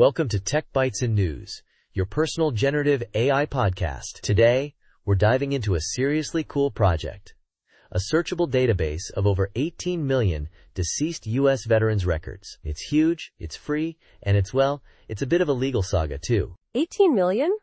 Welcome to Tech Bytes and News, your personal generative AI podcast. Today, we're diving into a seriously cool project. A searchable database of over 18 million deceased U.S. veterans' records. It's huge, it's free, and it's a bit of a legal saga too. 18 million?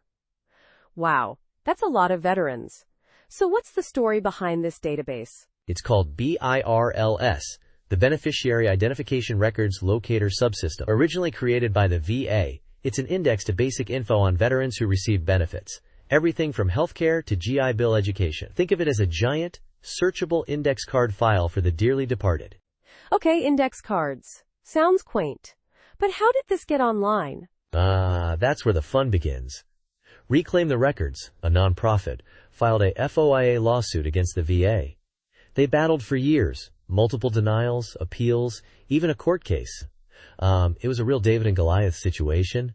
Wow, that's a lot of veterans. So what's the story behind this database? It's called BIRLS, the Beneficiary Identification Records Locator Subsystem. Originally created by the VA, it's an index to basic info on veterans who receive benefits. Everything from healthcare to GI Bill education. Think of it as a giant, searchable index card file for the dearly departed. Okay, index cards. Sounds quaint. But how did this get online? That's where the fun begins. Reclaim the Records, a nonprofit, filed a FOIA lawsuit against the VA. They battled for years, multiple denials, appeals, even a court case. It was a real David and Goliath situation.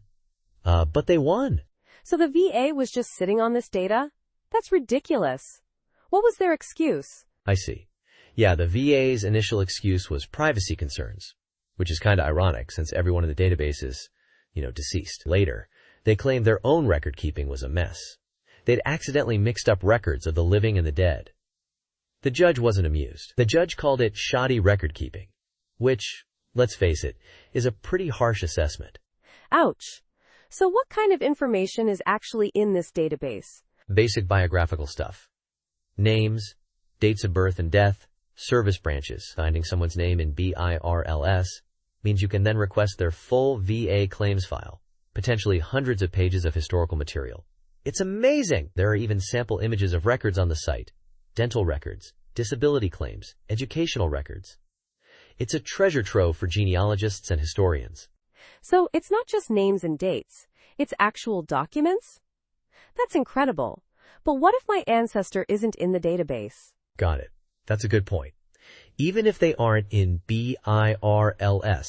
But they won. So the VA was just sitting on this data? That's ridiculous. What was their excuse? I see. Yeah, the VA's initial excuse was privacy concerns, which is kind of ironic since everyone in the database is, deceased. Later, they claimed their own record keeping was a mess. They'd accidentally mixed up records of the living and the dead. The judge wasn't amused. The judge called it shoddy record keeping, which, let's face it, is a pretty harsh assessment. Ouch. So what kind of information is actually in this database? Basic biographical stuff. Names, dates of birth and death, service branches. Finding someone's name in BIRLS means you can then request their full VA claims file, potentially hundreds of pages of historical material. It's amazing! There are even sample images of records on the site. Dental records, disability claims, educational records. It's a treasure trove for genealogists and historians. So it's not just names and dates, it's actual documents? That's incredible. But what if my ancestor isn't in the database? Got it. That's a good point. Even if they aren't in BIRLS,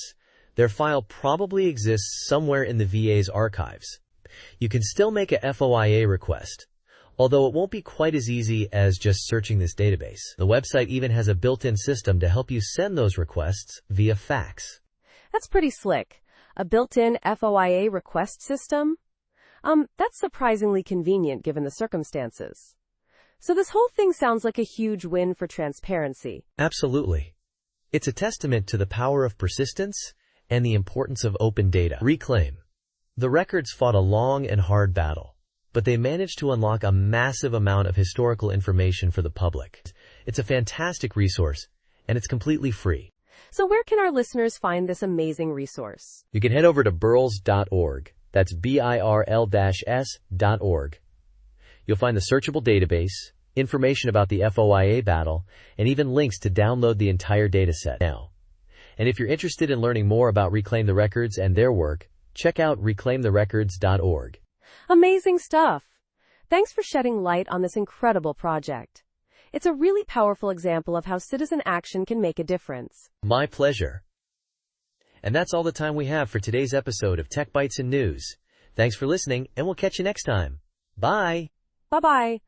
their file probably exists somewhere in the VA's archives. You can still make a FOIA request, although it won't be quite as easy as just searching this database. The website even has a built-in system to help you send those requests via fax. That's pretty slick. A built-in FOIA request system? That's surprisingly convenient given the circumstances. So this whole thing sounds like a huge win for transparency. Absolutely. It's a testament to the power of persistence and the importance of open data. Reclaim. The records fought a long and hard battle, but they managed to unlock a massive amount of historical information for the public. It's a fantastic resource, and it's completely free. So where can our listeners find this amazing resource? You can head over to birls.org. That's BIRL-S.org. You'll find the searchable database, information about the FOIA battle, and even links to download the entire dataset now. And if you're interested in learning more about Reclaim the Records and their work, check out reclaimtherecords.org. Amazing stuff. Thanks for shedding light on this incredible project. It's a really powerful example of how citizen action can make a difference. My pleasure. And that's all the time we have for today's episode of Tech Bytes and News. Thanks for listening, and we'll catch you next time. Bye. Bye-bye.